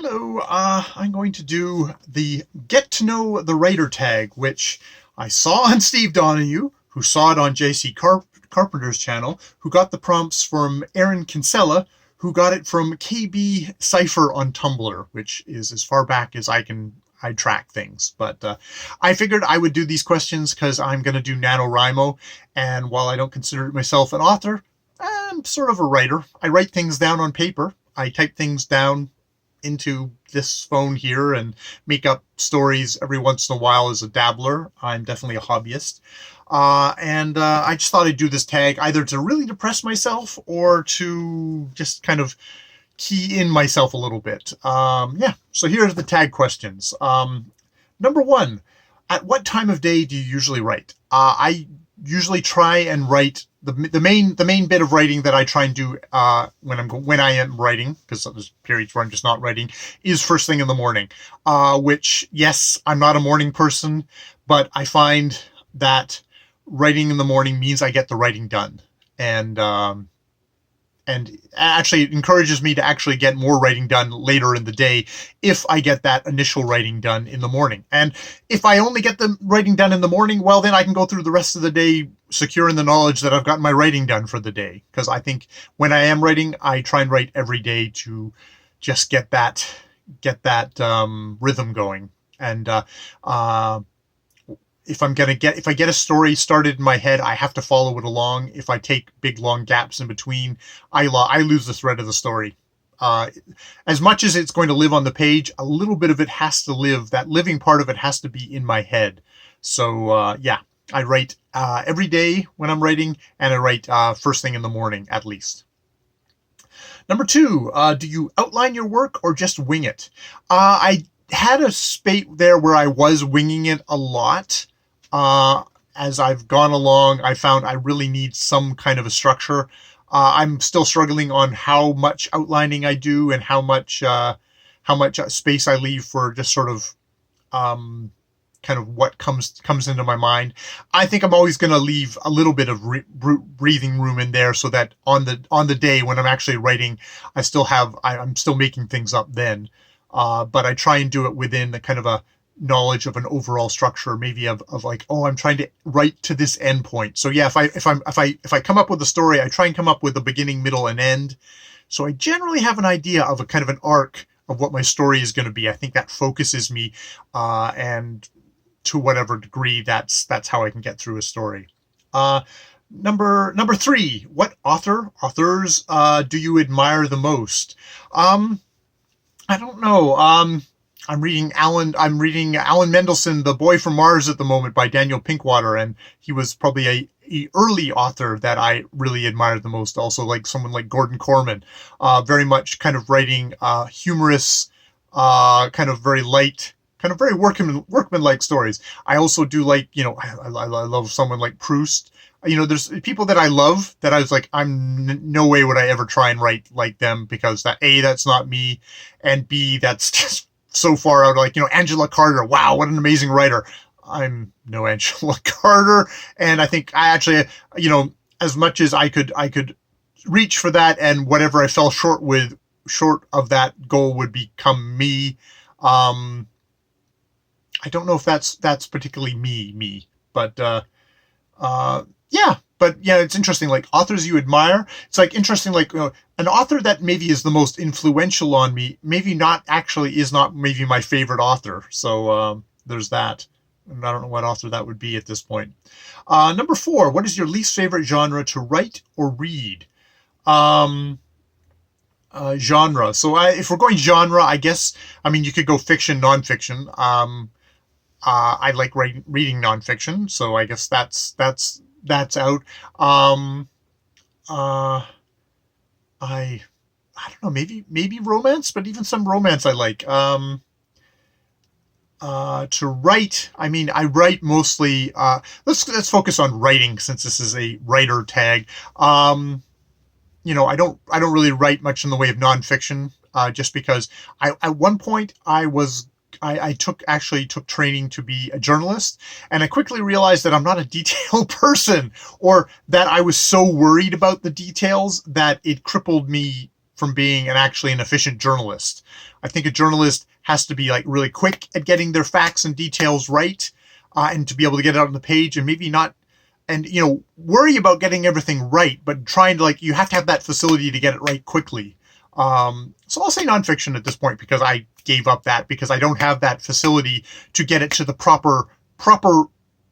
Hello, I'm going to do the Get to Know the Writer tag, which I saw on Steve Donahue, who saw it on JC Carpenter's channel, who got the prompts from Aaron Kinsella, who got it from KB Cypher on Tumblr, which is as far back as I track things. But I figured I would do these questions because I'm going to do NaNoWriMo, and while I don't consider myself an author, I'm sort of a writer. I write things down on paper. I type things down into this phone here and make up stories every once in a while as a dabbler. I'm definitely a hobbyist. And I just thought I'd do this tag either to really depress myself or to just kind of key in myself a little bit. Yeah, so here's the tag questions. Number one, at what time of day do you usually write? I usually try and write the main bit of writing that I try and do when I am writing, because there's periods where I'm just not writing, is first thing in the morning. Which, yes, I'm not a morning person, but I find that writing in the morning means I get the writing done, and actually it encourages me to actually get more writing done later in the day if I get that initial writing done in the morning. And if I only get the writing done in the morning, well, then I can go through the rest of the day secure in the knowledge that I've gotten my writing done for the day. Because I think when I am writing, I try and write every day to just get that rhythm going. And if I get a story started in my head, I have to follow it along. If I take big long gaps in between, I lose the thread of the story. As much as it's going to live on the page, a little bit of it has to live. That living part of it has to be in my head. So yeah, I write every day when I'm writing, and I write first thing in the morning at least. Number two, do you outline your work or just wing it? I had a spate there where I was winging it a lot. As I've gone along, I found I really need some kind of a structure. I'm still struggling on how much outlining I do and how much space I leave for just sort of kind of what comes into my mind. I think I'm always going to leave a little bit of breathing room in there, so that on the day when I'm actually writing, I'm still making things up then. But I try and do it within the kind of a knowledge of an overall structure, maybe of like, oh, I'm trying to write to this end point. So yeah, if I come up with a story, I try and come up with a beginning, middle, and end. So I generally have an idea of a kind of an arc of what my story is going to be. I think that focuses me, and to whatever degree, that's how I can get through a story. Number three, what authors do you admire the most? I don't know. I'm reading Alan Mendelsohn, The Boy from Mars at the moment, by Daniel Pinkwater, and he was probably a early author that I really admired the most. Also, like someone like Gordon Corman, very much kind of writing humorous, kind of very light, kind of very workman-like stories. I also do like, I love someone like Proust. There's people that I love that I was like, no way would I ever try and write like them, because that's not me, and B, that's just so far out. Like, Angela Carter, wow, what an amazing writer. I'm no Angela Carter, and I think I actually, as much as I could reach for that, and whatever I fell short of that goal would become me. I don't know if that's particularly me, but yeah. But yeah, it's interesting, like authors you admire. It's like interesting, like an author that maybe is the most influential on me, maybe is not maybe my favorite author. So there's that. And I don't know what author that would be at this point. Number four, what is your least favorite genre to write or read? Genre. So if we're going genre, I guess, you could go fiction, nonfiction. I like reading nonfiction, so I guess that's out. I don't know, maybe romance, but even some romance I like. To write, I write mostly. Let's focus on writing, since this is a writer tag. I don't really write much in the way of nonfiction, just because at one point I took training to be a journalist, and I quickly realized that I'm not a detail person, or that I was so worried about the details that it crippled me from being actually an efficient journalist. I think a journalist has to be like really quick at getting their facts and details right, and to be able to get it out on the page, and maybe not, and worry about getting everything right, but trying to, like, you have to have that facility to get it right quickly. So I'll say nonfiction at this point, because I gave up that because I don't have that facility to get it to the proper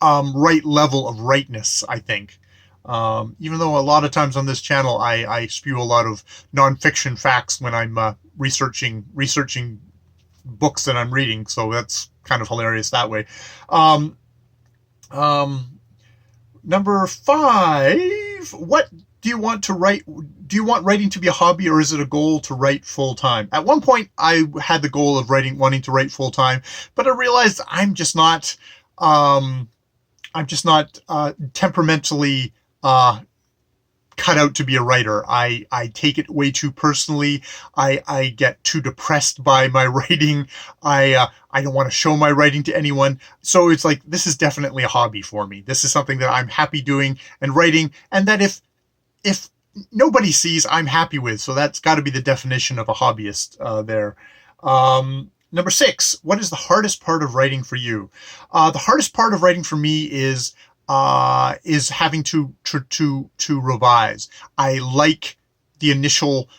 right level of rightness, I think. Even though a lot of times on this channel I spew a lot of nonfiction facts when I'm researching books that I'm reading, so that's kind of hilarious that way. Number 5, what do you want to write? Do you want writing to be a hobby, or is it a goal to write full time? At one point, I had the goal of wanting to write full time, but I realized I'm just not temperamentally cut out to be a writer. I take it way too personally. I get too depressed by my writing. I don't want to show my writing to anyone. So it's like, this is definitely a hobby for me. This is something that I'm happy doing and writing, and that if nobody sees, I'm happy with. So that's got to be the definition of a hobbyist there. Number 6, what is the hardest part of writing for you? The hardest part of writing for me is having to revise. I like the initial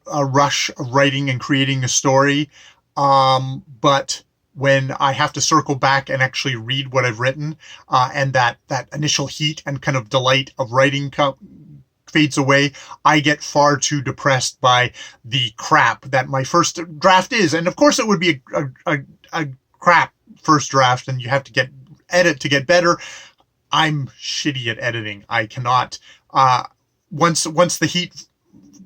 rush of writing and creating a story, but when I have to circle back and actually read what I've written, and that initial heat and kind of delight of writing fades away, I get far too depressed by the crap that my first draft is. And of course it would be a crap first draft, and you have to edit to get better. I'm shitty at editing. I cannot, once the heat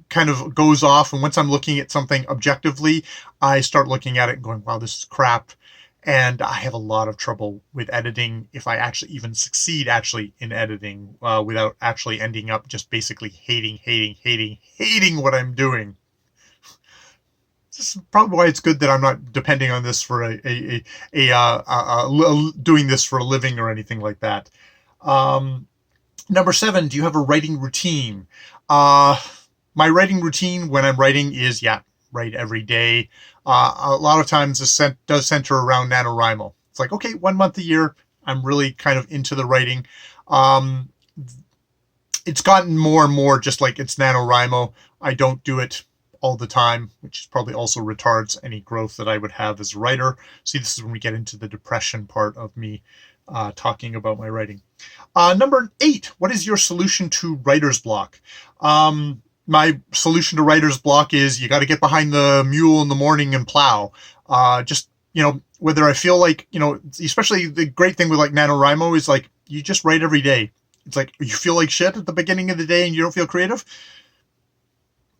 kind of goes off, and once I'm looking at something objectively, I start looking at it and going, wow, this is crap. And I have a lot of trouble with editing, if I actually even succeed in editing, without actually ending up just basically hating what I'm doing. This is probably why it's good that I'm not depending on this for doing this for a living or anything like that. Number 7, do you have a writing routine? My writing routine when I'm writing is, write every day. A lot of times this does center around NaNoWriMo. It's like, okay, 1 month a year, I'm really kind of into the writing. It's gotten more and more just like it's NaNoWriMo. I don't do it all the time, which probably also retards any growth that I would have as a writer. See, this is when we get into the depression part of me talking about my writing. Number 8, what is your solution to writer's block? My solution to writer's block is you got to get behind the mule in the morning and plow. Whether I feel like, especially the great thing with like NaNoWriMo is like, you just write every day. It's like, you feel like shit at the beginning of the day and you don't feel creative,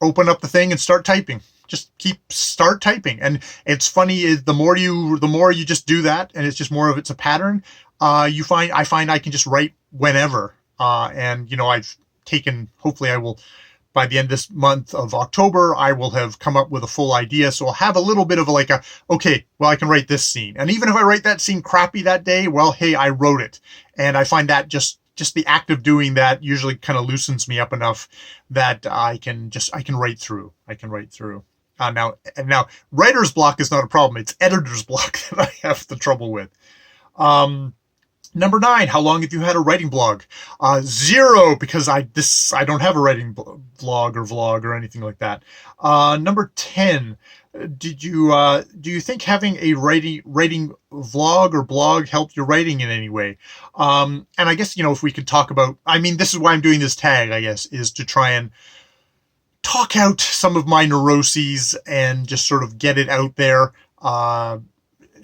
open up the thing and start typing. Just start typing. And it's funny is the more you just do that, and it's just more of it's a pattern, I find I can just write whenever. I've taken, hopefully I will, by the end of this month of October, I will have come up with a full idea. So I'll have a little bit of okay, well, I can write this scene. And even if I write that scene crappy that day, well, hey, I wrote it. And I find that just the act of doing that usually kind of loosens me up enough that I can write through. Now writer's block is not a problem. It's editor's block that I have the trouble with. Number 9, how long have you had a writing blog? 0, because I don't have a writing blog or vlog or anything like that. Number 10, do you think having a writing vlog or blog helped your writing in any way? And I guess, if we could talk about, this is why I'm doing this tag, I guess, is to try and talk out some of my neuroses and just sort of get it out there.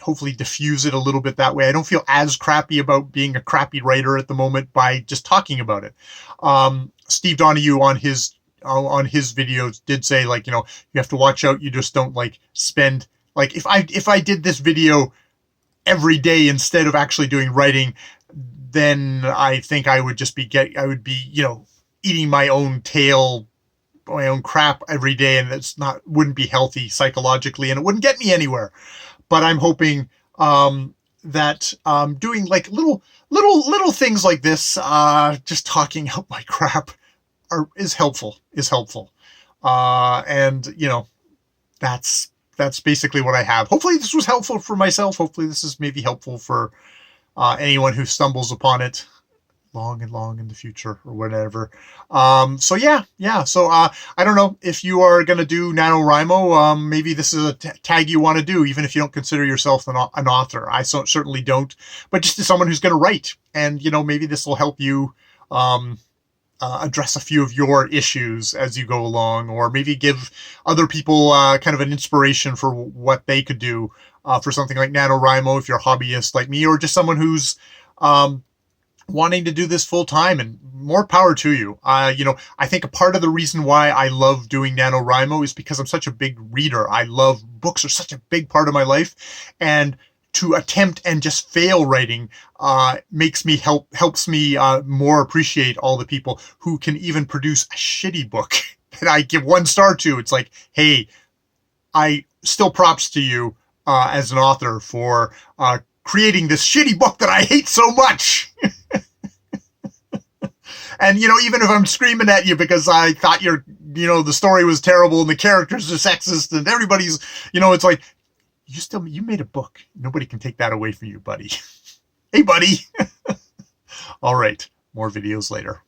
Hopefully diffuse it a little bit that way. I don't feel as crappy about being a crappy writer at the moment by just talking about it. Steve Donahue on his videos did say, like, you have to watch out. You just don't spend, if I did this video every day instead of actually doing writing, then I think I would just be eating my own tail, my own crap every day, and wouldn't be healthy psychologically, and it wouldn't get me anywhere. But I'm hoping that doing little things like this, just talking out my crap, is helpful. And you know, that's basically what I have. Hopefully this was helpful for myself. Hopefully this is maybe helpful for anyone who stumbles upon it long and long in the future or whatever. So yeah. So I don't know if you are going to do NaNoWriMo. Maybe this is a tag you want to do, even if you don't consider yourself an author. I certainly don't, but just as someone who's going to write, and you know, maybe this will help you address a few of your issues as you go along, or maybe give other people kind of an inspiration for what they could do for something like NaNoWriMo if you're a hobbyist like me, or just someone who's wanting to do this full time. And more power to you. You know, I think a part of the reason why I love doing NaNoWriMo is because I'm such a big reader. I love books, are such a big part of my life, and to attempt and just fail writing helps me more appreciate all the people who can even produce a shitty book that I give 1 star to. It's like, hey, I still props to you as an author for creating this shitty book that I hate so much. And, you know, even if I'm screaming at you because I thought the story was terrible and the characters are sexist and everybody's, you know, it's like, you made a book. Nobody can take that away from you, buddy. Hey, buddy. All right. More videos later.